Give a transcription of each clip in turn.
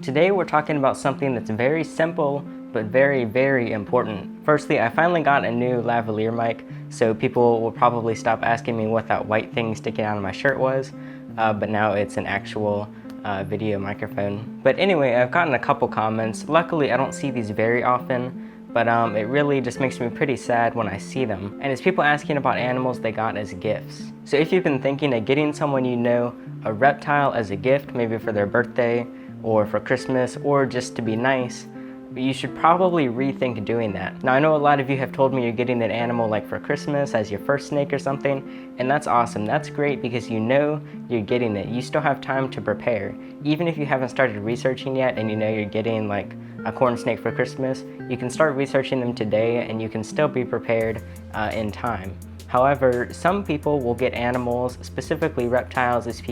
Today we're talking about something that's very simple but very, very important. Firstly, I finally got a new lavalier mic, so people will probably stop asking me what that white thing sticking out of my shirt was, but now it's an actual video microphone. But anyway, I've gotten a couple comments. Luckily, I don't see these very often, but it really just makes me pretty sad when I see them. And it's people asking about animals they got as gifts. So if you've been thinking of getting someone you know a reptile as a gift, maybe for their birthday or for Christmas or just to be nice, but you should probably rethink doing that. Now I know a lot of you have told me you're getting an animal like for Christmas as your first snake or something, and that's awesome. That's great because you know you're getting it. You still have time to prepare. Even if you haven't started researching yet and you know you're getting like a corn snake for Christmas, you can start researching them today and you can still be prepared in time. However, some people will get animals, specifically reptiles, as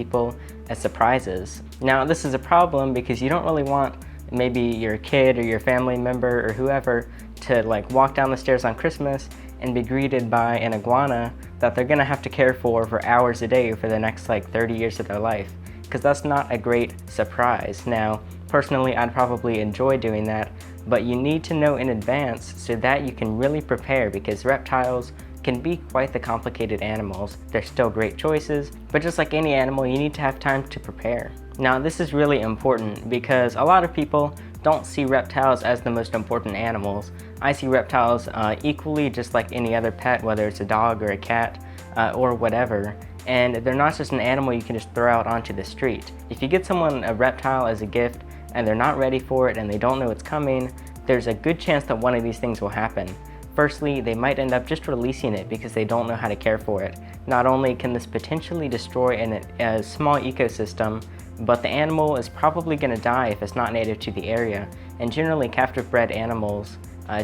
surprises. Now this is a problem because you don't really want maybe your kid or your family member or whoever to like walk down the stairs on Christmas and be greeted by an iguana that they're gonna have to care for hours a day for the next like 30 years of their life, because that's not a great surprise. Now, personally, I'd probably enjoy doing that, but you need to know in advance so that you can really prepare, because reptiles can be quite the complicated animals. They're still great choices, but just like any animal, you need to have time to prepare. Now, this is really important because a lot of people don't see reptiles as the most important animals. I see reptiles equally just like any other pet, whether it's a dog or a cat or whatever. And they're not just an animal you can just throw out onto the street. If you get someone a reptile as a gift and they're not ready for it and they don't know it's coming, there's a good chance that one of these things will happen. Firstly, they might end up just releasing it because they don't know how to care for it. Not only can this potentially destroy a small ecosystem, but the animal is probably going to die if it's not native to the area. And generally, captive bred animals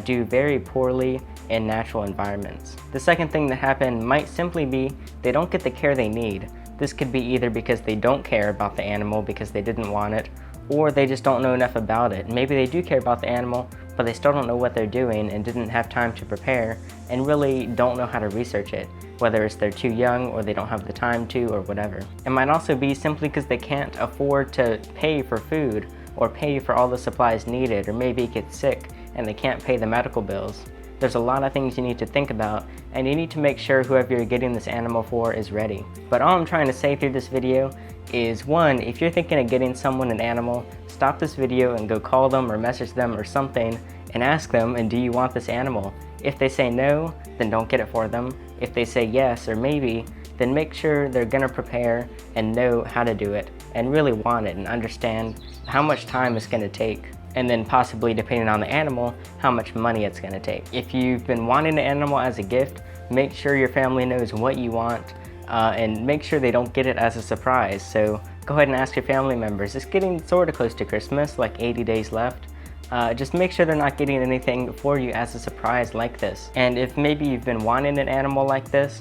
do very poorly in natural environments. The second thing that happened might simply be they don't get the care they need. This could be either because they don't care about the animal because they didn't want it, or they just don't know enough about it. Maybe they do care about the animal, but they still don't know what they're doing and didn't have time to prepare and really don't know how to research it, whether it's they're too young or they don't have the time to or whatever. It might also be simply because they can't afford to pay for food or pay for all the supplies needed, or maybe get sick and they can't pay the medical bills. There's a lot of things you need to think about, and you need to make sure whoever you're getting this animal for is ready. But all I'm trying to say through this video is, one, if you're thinking of getting someone an animal, stop this video and go call them or message them or something and ask them, and do you want this animal? If they say no, then don't get it for them. If they say yes or maybe, then make sure they're gonna prepare and know how to do it and really want it and understand how much time it's gonna take, and then possibly, depending on the animal, how much money it's gonna take. If you've been wanting an animal as a gift, make sure your family knows what you want and make sure they don't get it as a surprise. So go ahead and ask your family members. It's getting sort of close to Christmas, like 80 days left. Just make sure they're not getting anything for you as a surprise like this. And if maybe you've been wanting an animal like this,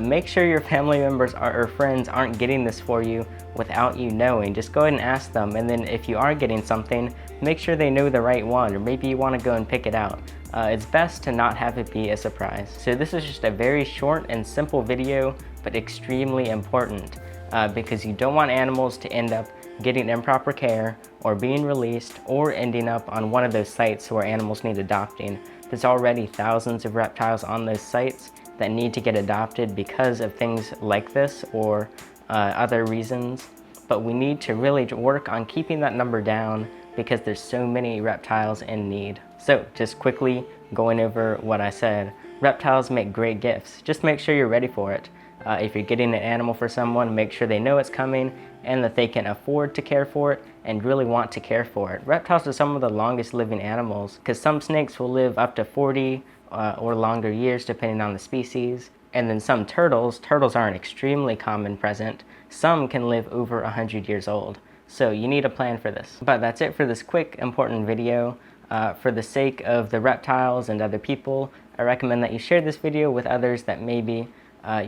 make sure your family members or friends aren't getting this for you without you knowing. Just go ahead and ask them, and then if you are getting something, make sure they know the right one, or maybe you want to go and pick it out. It's best to not have it be a surprise. So this is just a very short and simple video, but extremely important because you don't want animals to end up getting improper care or being released or ending up on one of those sites where animals need adopting. There's already thousands of reptiles on those sites that need to get adopted because of things like this or other reasons, but we need to really work on keeping that number down because there's so many reptiles in need. So just quickly going over what I said, reptiles make great gifts. Just make sure you're ready for it. If you're getting an animal for someone, make sure they know it's coming and that they can afford to care for it and really want to care for it. Reptiles are some of the longest living animals because some snakes will live up to 40 or longer years depending on the species. And then some turtles are an extremely common present. Some can live over 100 years old. So you need a plan for this. But that's it for this quick, important video. For the sake of the reptiles and other people, I recommend that you share this video with others that maybe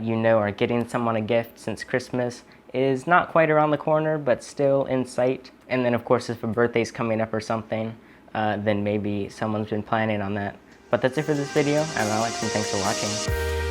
you know are getting someone a gift, since Christmas is not quite around the corner, but still in sight. And then of course, if a birthday's coming up or something, then maybe someone's been planning on that. But that's it for this video. I'm Alex, and thanks for watching.